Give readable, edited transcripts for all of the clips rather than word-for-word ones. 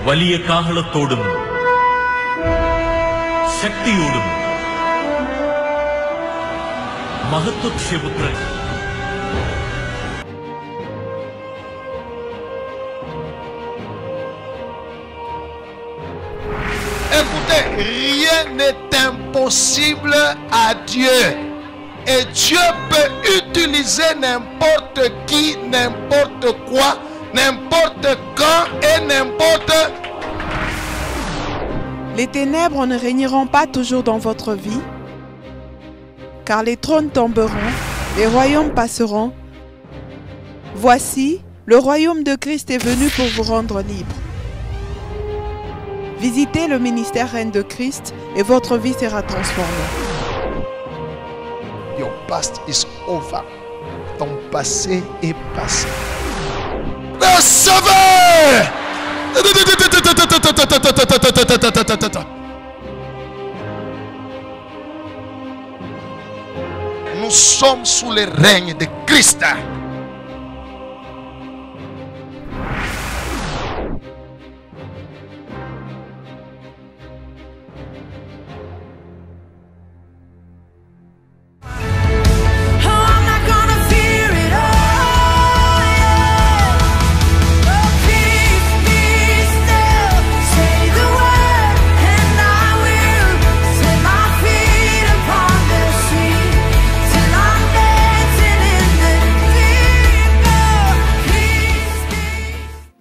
വലിയ കാഹളത്തോടും ശക്തിയോടും മഹത്വക്ഷേപുത്രൻ Écoutez, rien n'est impossible à Dieu. Et Dieu peut utiliser n'importe qui, n'importe quoi, n'importe quand et n'importe. Les ténèbres ne régneront pas toujours dans votre vie, car les trônes tomberont, les royaumes passeront. Voici, le royaume de Christ est venu pour vous rendre libre. Visitez le ministère Reine de Christ et votre vie sera transformée. Your past is over. Ton passé est passé. Recevez! Nous sommes sous le règne de Christ.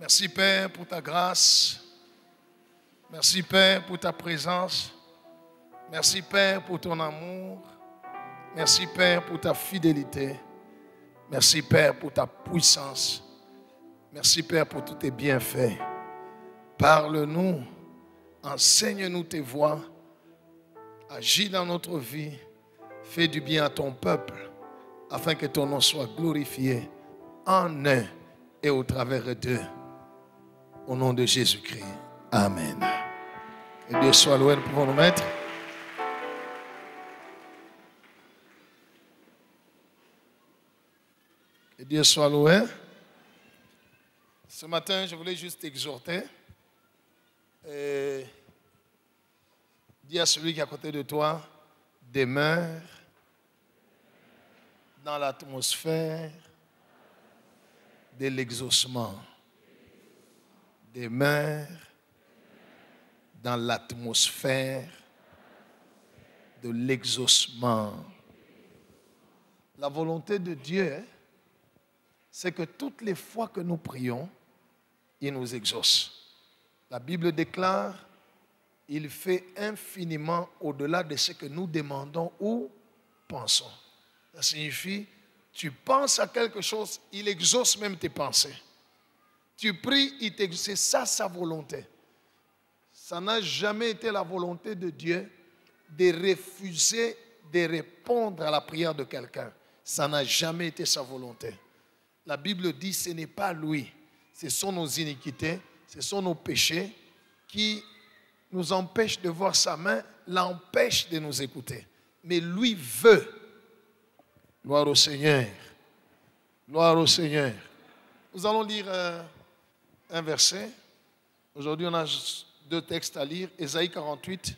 Merci Père pour ta grâce. Merci Père pour ta présence. Merci Père pour ton amour. Merci Père pour ta fidélité. Merci Père pour ta puissance. Merci Père pour tous tes bienfaits. Parle-nous, enseigne-nous tes voies. Agis dans notre vie. Fais du bien à ton peuple afin que ton nom soit glorifié en eux et au travers d'eux. Au nom de Jésus-Christ. Amen. Que Dieu soit loué. Nous pouvons nous mettre. Que Dieu soit loué. Ce matin, je voulais juste t'exhorter. Et dire à celui qui est à côté de toi, demeure dans l'atmosphère de l'exaucement. Demeure dans l'atmosphère de l'exaucement. La volonté de Dieu, c'est que toutes les fois que nous prions, il nous exauce. La Bible déclare, il fait infiniment au-delà de ce que nous demandons ou pensons. Ça signifie, tu penses à quelque chose, il exauce même tes pensées. Tu pries, il t'exauce. C'est ça sa volonté. Ça n'a jamais été la volonté de Dieu de refuser de répondre à la prière de quelqu'un. Ça n'a jamais été sa volonté. La Bible dit ce n'est pas lui. Ce sont nos iniquités, ce sont nos péchés qui nous empêchent de voir sa main, l'empêchent de nous écouter. Mais lui veut. Gloire au Seigneur. Gloire au Seigneur. Nous allons lire un verset. Aujourd'hui, on a deux textes à lire. Ésaïe 48,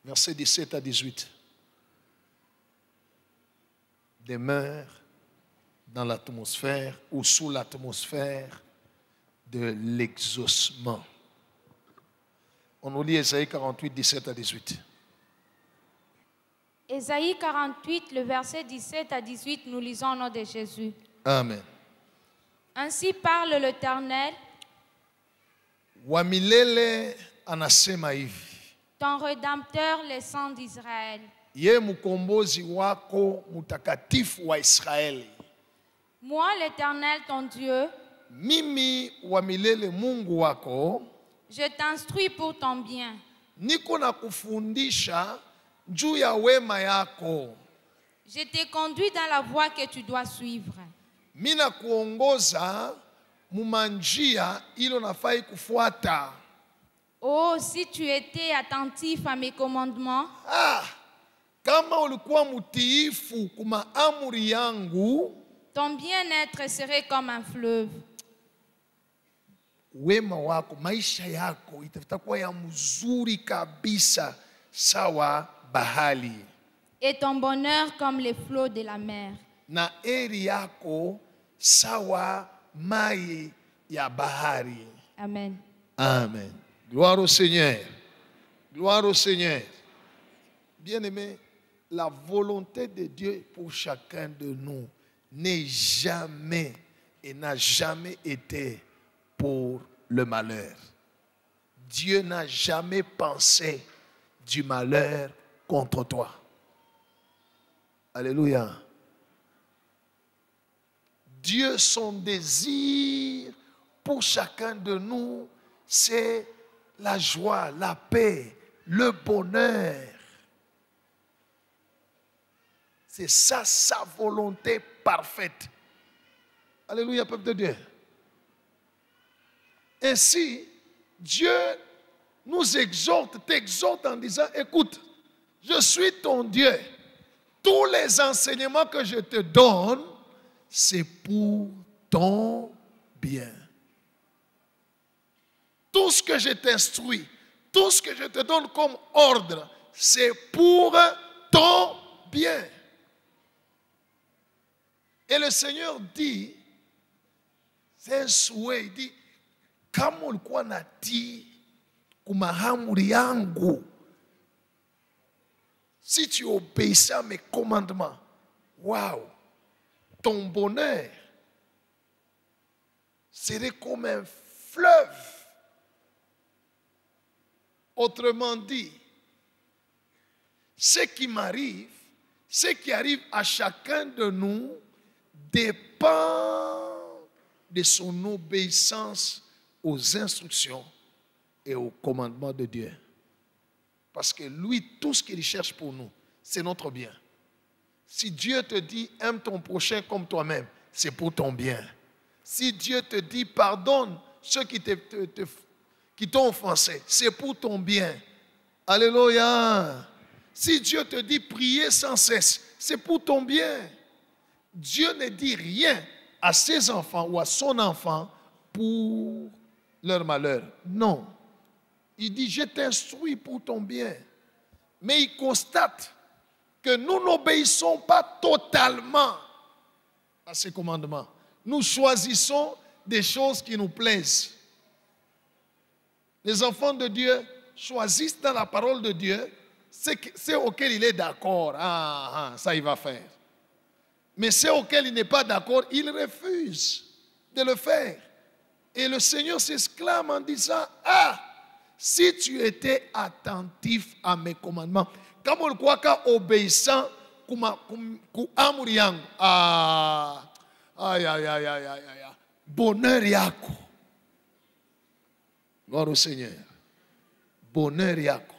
versets 17 à 18. Demeure dans l'atmosphère ou sous l'atmosphère de l'exaucement. On nous lit Ésaïe 48, 17 à 18. Ésaïe 48, le verset 17 à 18, nous lisons au nom de Jésus. Amen. Ainsi parle l'Éternel. Wamilele anasema hivi. Ton Rédempteur, le sang d'Israël. Ye mkombozi wako mtakatifu wa Israeli. Moi, l'Éternel, ton Dieu, mimi wamilele Mungu wako, je t'instruis pour ton bien. Niko na kufundisha juu ya wema yako. Je te conduis dans la voie que tu dois suivre. Mina kuongoza mumanjia ilo nafai kufuata. Oh, si tu étais attentif à mes commandements. Kama ulikuwa mutiifu kuma amri yangu, ton bien-être serait comme un fleuve. wema wako, maisha yako itakuwa ya mzuri kabisa sawa bahari. Et ton bonheur comme les flots de la mer. Na heri yako sawa mai ya bahari. Amen. Amen. Gloire au Seigneur. Gloire au Seigneur. Bien-aimés, la volonté de Dieu pour chacun de nous n'est jamais et n'a jamais été pour le malheur. Dieu n'a jamais pensé du malheur contre toi. Alléluia. Dieu, son désir pour chacun de nous, c'est la joie, la paix, le bonheur. C'est ça sa volonté parfaite. Alléluia, peuple de Dieu. Ainsi, Dieu nous exhorte, t'exhorte en disant, écoute, je suis ton Dieu. Tous les enseignements que je te donne, c'est pour ton bien. Tout ce que je t'instruis, tout ce que je te donne comme ordre, c'est pour ton bien. Et le Seigneur dit, c'est un souhait, il dit, kama ulikuwa natii kumahamuri yangu, si tu obéissais à mes commandements, waouh, ton bonheur serait comme un fleuve. Autrement dit, ce qui m'arrive, ce qui arrive à chacun de nous dépend de son obéissance aux instructions et aux commandements de Dieu. Parce que lui, tout ce qu'il cherche pour nous, c'est notre bien. Si Dieu te dit, aime ton prochain comme toi-même, c'est pour ton bien. Si Dieu te dit, pardonne ceux qui t'ont offensé, c'est pour ton bien. Alléluia. Si Dieu te dit, prier sans cesse, c'est pour ton bien. Dieu ne dit rien à ses enfants ou à son enfant pour leur malheur. Non. Il dit, je t'instruis pour ton bien. Mais il constate que nous n'obéissons pas totalement à ses commandements. Nous choisissons des choses qui nous plaisent. Les enfants de Dieu choisissent dans la parole de Dieu ce auquel il est d'accord. Ça il va faire. Mais ce auquel il n'est pas d'accord, il refuse de le faire. Et le Seigneur s'exclame en disant, si tu étais attentif à mes commandements, comme on croit qu'à obéissant, bonheur yako. Gloire au Seigneur. Bonheur yako.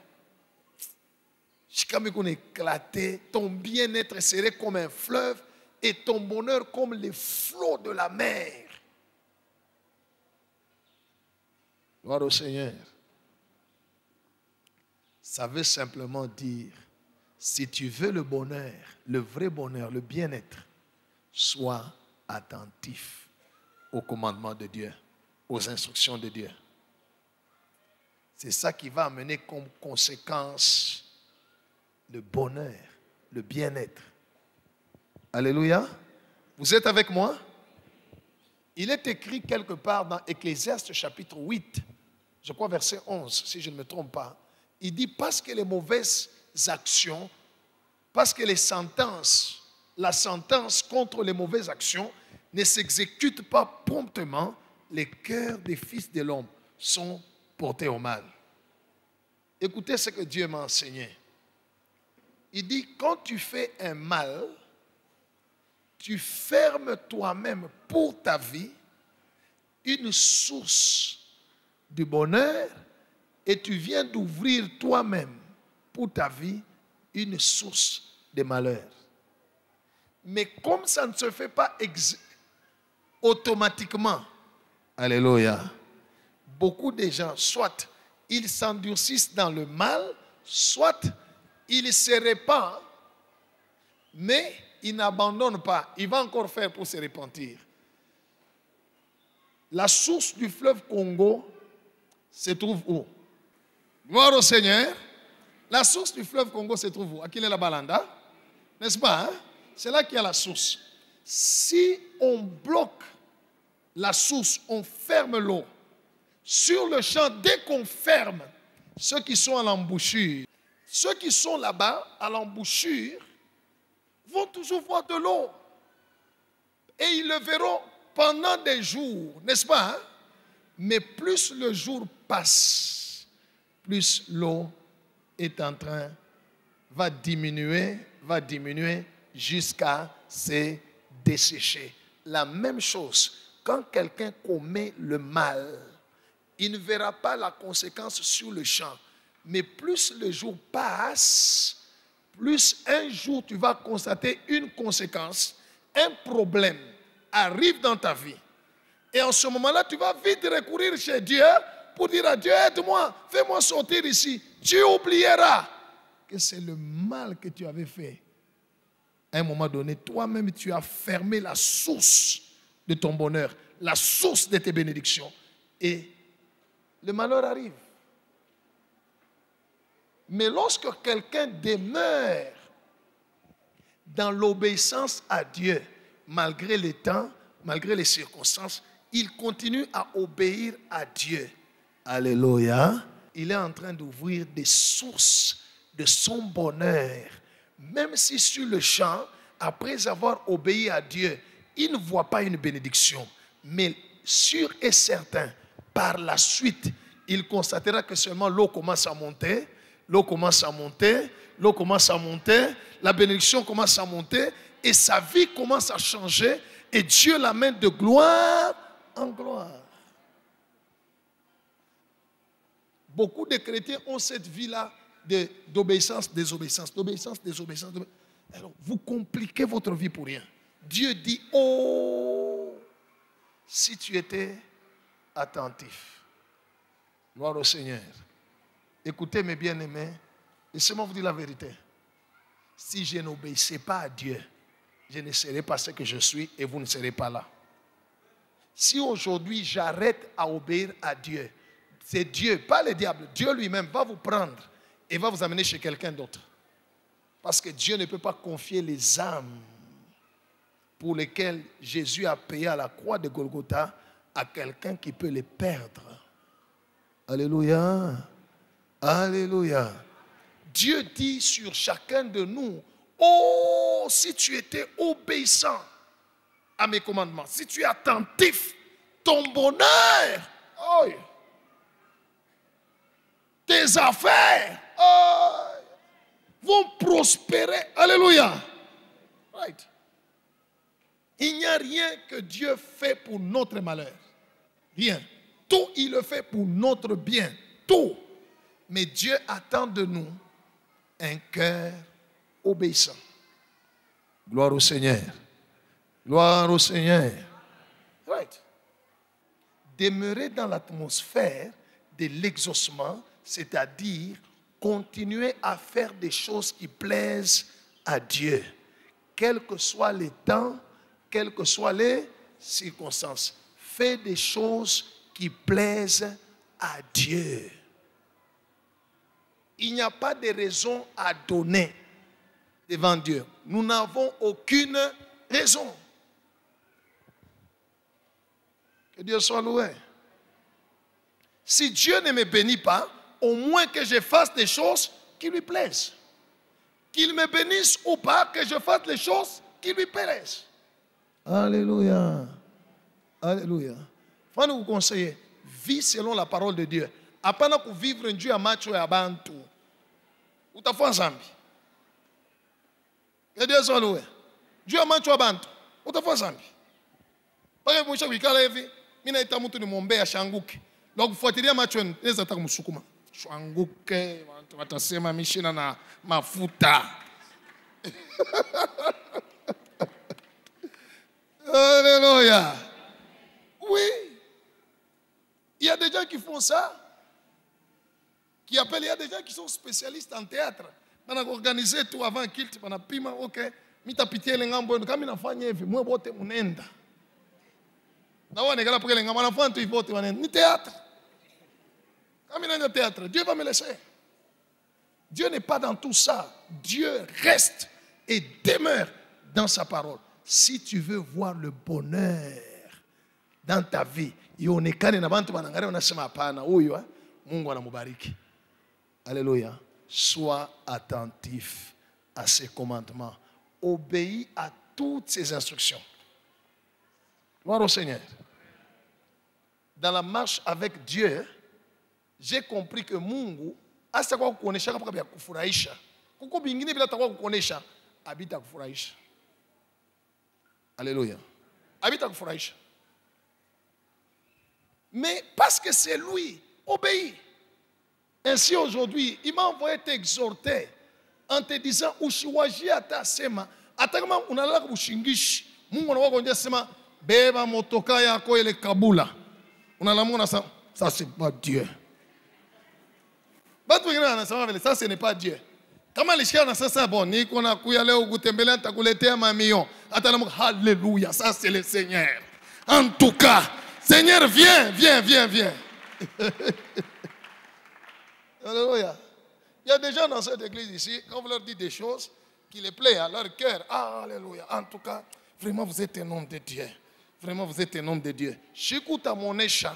Comme qu'on éclatait, ton bien-être serait comme un fleuve et ton bonheur comme les flots de la mer. Gloire au Seigneur. Ça veut simplement dire, si tu veux le bonheur, le vrai bonheur, le bien-être, sois attentif aux commandements de Dieu, aux instructions de Dieu. C'est ça qui va amener comme conséquence le bonheur, le bien-être. Alléluia. Vous êtes avec moi? Il est écrit quelque part dans Ecclésiaste chapitre 8, je crois verset 11, si je ne me trompe pas. Il dit, parce que les mauvaises actions, parce que les sentences, la sentence contre les mauvaises actions ne s'exécute pas promptement, les cœurs des fils de l'homme sont portés au mal. Écoutez ce que Dieu m'a enseigné. Il dit, quand tu fais un mal, tu fermes toi-même pour ta vie une source de bonheur et tu viens d'ouvrir toi-même pour ta vie une source de malheur. Mais comme ça ne se fait pas automatiquement, alléluia, beaucoup de gens, soit ils s'endurcissent dans le mal, soit ils se répandent, mais ils n'abandonnent pas. Ils vont encore faire pour se repentir. La source du fleuve Congo se trouve où? Gloire au Seigneur. La source du fleuve Congo se trouve où? À Kiné-la-Balanda. N'est-ce pas? Hein? C'est là qu'il y a la source. Si on bloque la source, on ferme l'eau. Sur le champ, dès qu'on ferme, ceux qui sont à l'embouchure, ceux qui sont là-bas à l'embouchure vont toujours voir de l'eau. Et ils le verront pendant des jours, n'est-ce pas? Hein? Mais plus le jour passe, plus l'eau est en train, va diminuer jusqu'à se dessécher. La même chose, quand quelqu'un commet le mal, il ne verra pas la conséquence sur le champ. Mais plus le jour passe, plus un jour tu vas constater une conséquence, un problème arrive dans ta vie. Et en ce moment-là, tu vas vite recourir chez Dieu pour dire à Dieu, aide-moi, fais-moi sortir ici. Tu oublieras que c'est le mal que tu avais fait. À un moment donné, toi-même, tu as fermé la source de ton bonheur, la source de tes bénédictions. Et le malheur arrive. Mais lorsque quelqu'un demeure dans l'obéissance à Dieu, malgré les temps, malgré les circonstances, il continue à obéir à Dieu. Alléluia. Il est en train d'ouvrir des sources de son bonheur. Même si sur le champ, après avoir obéi à Dieu, il ne voit pas une bénédiction. Mais sûr et certain, par la suite, il constatera que seulement l'eau commence à monter, l'eau commence à monter, l'eau commence à monter, la bénédiction commence à monter et sa vie commence à changer et Dieu l'amène de gloire en gloire. Beaucoup de chrétiens ont cette vie-là d'obéissance, désobéissance, d'obéissance, désobéissance. Alors, vous compliquez votre vie pour rien. Dieu dit, oh, si tu étais attentif. Gloire au Seigneur. Écoutez mes bien-aimés, laissez-moi vous dire la vérité. Si je n'obéissais pas à Dieu, je ne serais pas ce que je suis et vous ne serez pas là. Si aujourd'hui j'arrête à obéir à Dieu, c'est Dieu, pas le diable, Dieu lui-même va vous prendre et va vous amener chez quelqu'un d'autre. Parce que Dieu ne peut pas confier les âmes pour lesquelles Jésus a payé à la croix de Golgotha à quelqu'un qui peut les perdre. Alléluia. Alléluia. Dieu dit sur chacun de nous, oh, si tu étais obéissant à mes commandements, si tu es attentif, ton bonheur, oh, tes affaires vont prospérer. Alléluia. Right. Il n'y a rien que Dieu fait pour notre malheur. Rien. Tout, il le fait pour notre bien. Tout. Mais Dieu attend de nous un cœur obéissant. Gloire au Seigneur. Gloire au Seigneur. Right. Demeurer dans l'atmosphère de l'exaucement, c'est-à-dire continuer à faire des choses qui plaisent à Dieu, quels que soient les temps, quelles que soient les circonstances. Fais des choses qui plaisent à Dieu. Il n'y a pas de raison à donner devant Dieu. Nous n'avons aucune raison. Que Dieu soit loué. Si Dieu ne me bénit pas, au moins que je fasse des choses qui lui plaisent. Qu'il me bénisse ou pas, que je fasse les choses qui lui plaisent. Alléluia. Alléluia. Il faut nous conseiller. Vis selon la parole de Dieu. Apana ku vivre en Dieu à macho ya bantu. Utafuwa zambi. Que Dieu soit loué. Dieu à macho ya bantu. Utafuwa zambi. Pake mwisha wikala hivi, mina ita mtu ni mwombe ya shanguke. Lwa kufuatilia macho ya neza taka msukuma. Shanguke, watasema mishina na mafuta. Alléluia. Oui. Il y a des gens qui font ça. Qui appellent, il y a des gens qui sont spécialistes en théâtre. On a organisé tout avant kilt, on a pima, ok. Mita pitié les ngambo, kami nafanya hivi, mwe bote munenda. Ni théâtre. Théâtre, Dieu va me laisser. Dieu n'est pas dans tout ça. Dieu reste et demeure dans sa parole. Si tu veux voir le bonheur dans ta vie, alléluia. Sois attentif à ses commandements. Obéis à toutes ses instructions. Gloire au Seigneur. Dans la marche avec Dieu, j'ai compris que Mungu hasa kwa kuonesha kama ya kufurahisha. Kuko bingine bila takuwa kuonesha habita kufurahisha. Alléluia. Habita kufurahisha. Mais parce que c'est lui, obéis. Ainsi aujourd'hui, il m'a envoyé t'exhorter en te disant ushiwaji atasema hata kama unalala kushingishi Mungu anakuwa kwambia sema beba motoka yako ile kabula. Unalamuna ça c'est pas Dieu. Ça, ce n'est pas Dieu. Comment les chiens ça, c'est bon. Ni qu'on a couillé au Goutembelin, t'as coulé un mamillon. Attends, alléluia, ça c'est le Seigneur. En tout cas, Seigneur, viens. Alléluia. Il y a des gens dans cette église ici, quand vous leur dites des choses qui les plaisent à leur cœur, ah, alléluia. En tout cas, vraiment, vous êtes un homme de Dieu. Vraiment, vous êtes un homme de Dieu. J'écoute à mon échat,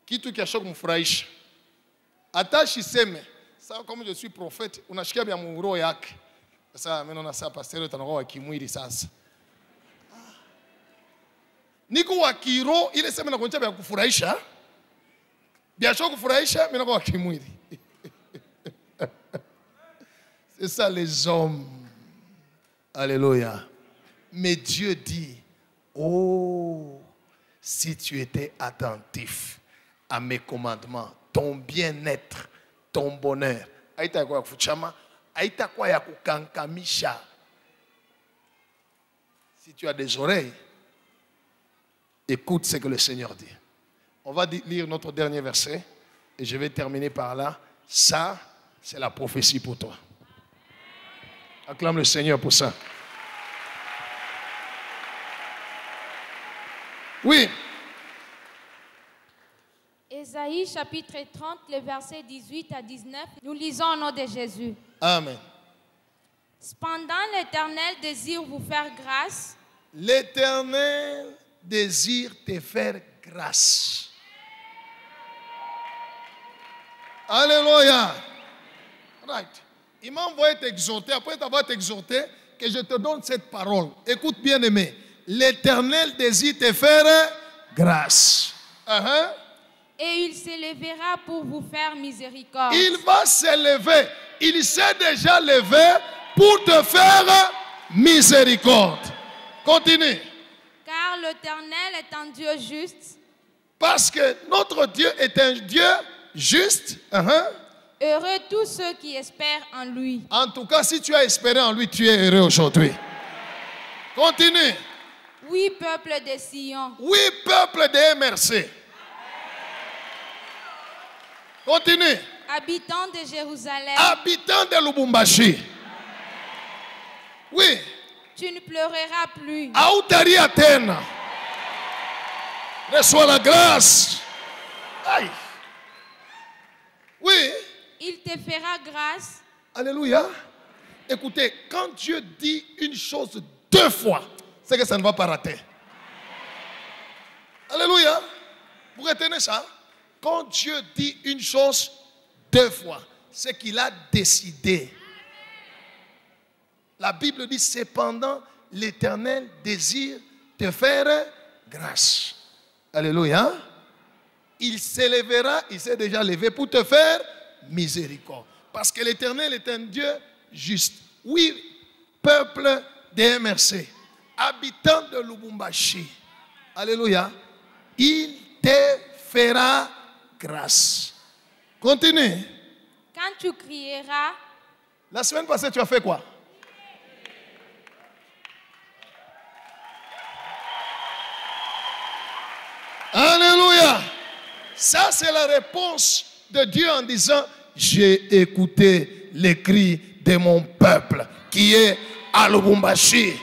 qui tout cache comme fraîche. Attache seme, ça comme je suis prophète, unashikia bya muro yake. Sasa mimi naona sasa pastor tanakuwa wa kimwili sasa. Niko wa kiro ile sema na kuonyesha bya kufurahisha. Biashara kufurahisha mimi nakuwa wa kimwili. C'est ça les hommes. Alléluia. Mais Dieu dit, oh, si tu étais attentif à mes commandements, ton bien-être, ton bonheur. Aïta kwa kuchama, aïta kwa ya kukankamisha. Si tu as des oreilles, écoute ce que le Seigneur dit. On va lire notre dernier verset et je vais terminer par là. Ça, c'est la prophétie pour toi. Acclame le Seigneur pour ça. Oui. Ésaïe chapitre 30, les versets 18 à 19, nous lisons au nom de Jésus. Amen. Cependant, l'Éternel désire vous faire grâce. L'Éternel désire te faire grâce. Alléluia. Right. Il m'a envoyé t'exhorter, après t'avoir t'exhorté, que je te donne cette parole. Écoute bien aimé. L'Éternel désire te faire grâce. Et il s'élèvera pour vous faire miséricorde. Il va s'élever. Il s'est déjà levé pour te faire miséricorde. Continue. Car l'Éternel est un Dieu juste. Parce que notre Dieu est un Dieu juste. Heureux tous ceux qui espèrent en lui. En tout cas, si tu as espéré en lui, tu es heureux aujourd'hui. Continue. Oui, peuple de Sion. Oui, peuple de MRC. Continue. Habitants de Jérusalem. Habitants de Lubumbashi. Oui. Tu ne pleureras plus. Aoutari Athènes. Reçois la grâce. Aïe. Oui. Il te fera grâce. Alléluia. Écoutez, quand Dieu dit une chose 2 fois, c'est que ça ne va pas rater. Alléluia. Vous retenez ça? Quand Dieu dit une chose 2 fois, c'est qu'il a décidé. La Bible dit, cependant, l'Éternel désire te faire grâce. Alléluia. Il s'élèvera, il s'est déjà levé pour te faire miséricorde. Parce que l'Éternel est un Dieu juste. Oui, peuple de MRC, habitant de Lubumbashi. Alléluia. Il te fera grâce. Continue. Quand tu crieras. La semaine passée, tu as fait quoi? Alléluia. Ça, c'est la réponse de Dieu en disant, j'ai écouté les cris de mon peuple qui est à Lubumbashi.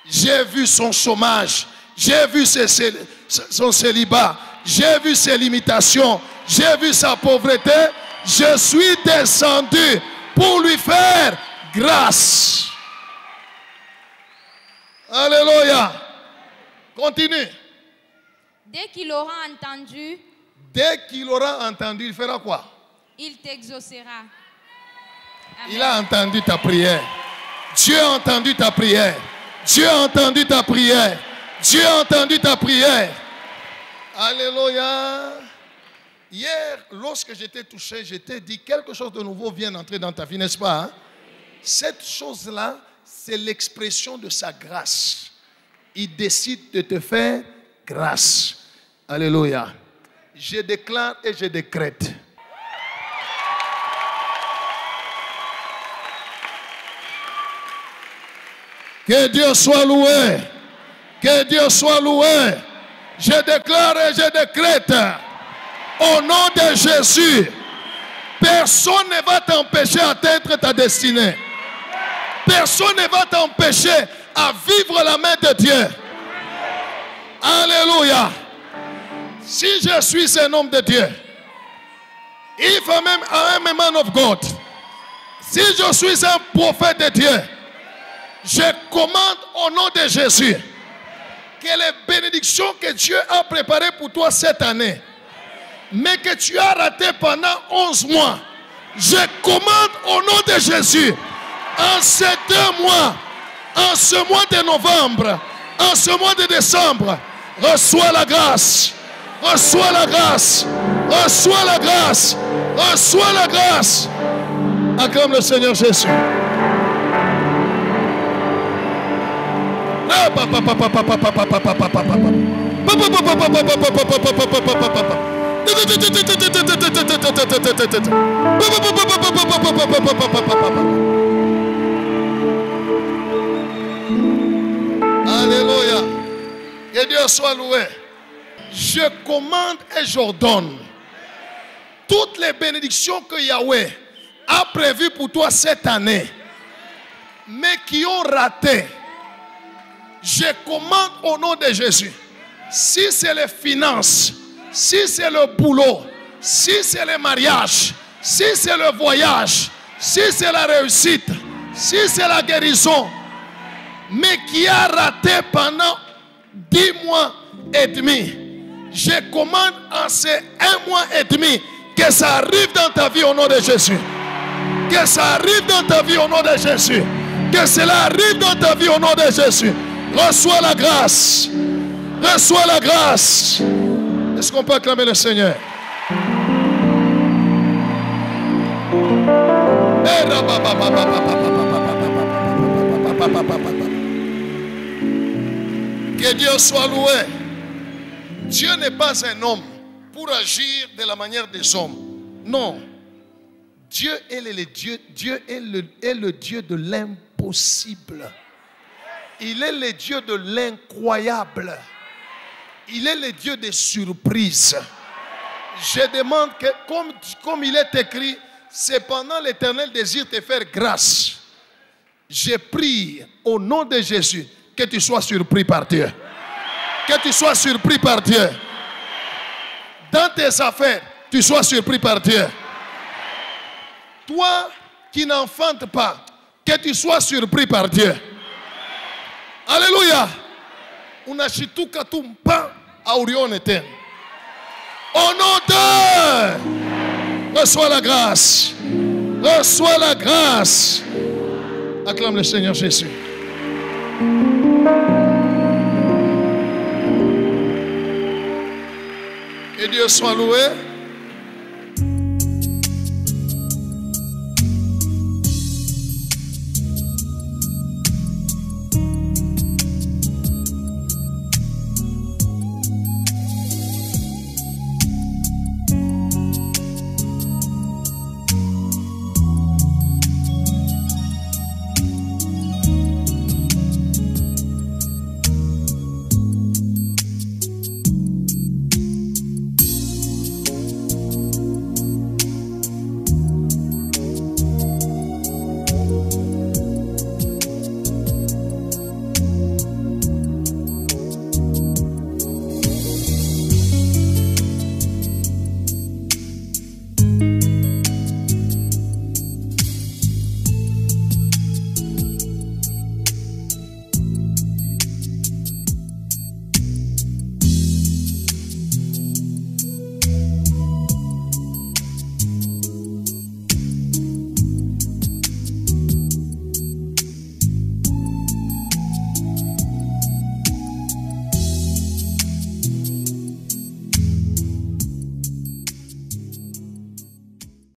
J'ai vu son chômage. j'ai vu son célibat, j'ai vu ses limitations, j'ai vu sa pauvreté. Je suis descendu pour lui faire grâce. Alléluia. Continue. Dès qu'il aura entendu, il fera quoi? Il t'exaucera. Amen. Il a entendu ta prière. Dieu a entendu ta prière. Dieu a entendu ta prière. Dieu a entendu ta prière. Alléluia. Hier, lorsque j'étais touché, je t'ai dit quelque chose de nouveau vient d'entrer dans ta vie, n'est-ce pas? Hein? Cette chose-là, c'est l'expression de sa grâce. Il décide de te faire grâce. Alléluia. Je déclare et je décrète. Que Dieu soit loué. Que Dieu soit loué. Je déclare et je décrète. Au nom de Jésus, personne ne va t'empêcher d'atteindre ta destinée. Personne ne va t'empêcher à vivre la main de Dieu. Alléluia. Si je suis un homme de Dieu, if I am a man of God, si je suis un prophète de Dieu, je commande au nom de Jésus que les bénédictions que Dieu a préparées pour toi cette année, mais que tu as raté pendant 11 mois, je commande au nom de Jésus, en ces 2 mois, en ce mois de novembre, en ce mois de décembre, reçois la grâce, reçois la grâce, reçois la grâce, reçois la grâce. Acclame le Seigneur Jésus. Alléluia. Que Dieu soit loué. Je commande et j'ordonne toutes les bénédictions que Yahweh a prévues pour toi cette année, mais qui ont raté. Je commande au nom de Jésus. Si c'est les finances, si c'est le boulot, si c'est le mariage, si c'est le voyage, si c'est la réussite, si c'est la guérison, mais qui a raté pendant 10 mois et demi, je commande en ces 1 mois et demi que ça arrive dans ta vie au nom de Jésus. Que ça arrive dans ta vie au nom de Jésus. Que cela arrive dans ta vie au nom de Jésus. Reçois la grâce. Reçois la grâce. Est-ce qu'on peut acclamer le Seigneur? Que Dieu soit loué. Dieu n'est pas un homme pour agir de la manière des hommes. Non. Dieu est le Dieu de l'impossible. Il est le Dieu de l'incroyable. Il est le Dieu des surprises. Je demande que, comme il est écrit, cependant l'Éternel désire te faire grâce. Je prie au nom de Jésus que tu sois surpris par Dieu. Que tu sois surpris par Dieu. Dans tes affaires, tu sois surpris par Dieu. Toi qui n'enfantes pas, que tu sois surpris par Dieu. Alléluia. Unashituka tu mpa aurione tena. Au nom de, reçois la grâce. Reçois la grâce. Acclame le Seigneur Jésus. Que Dieu soit loué.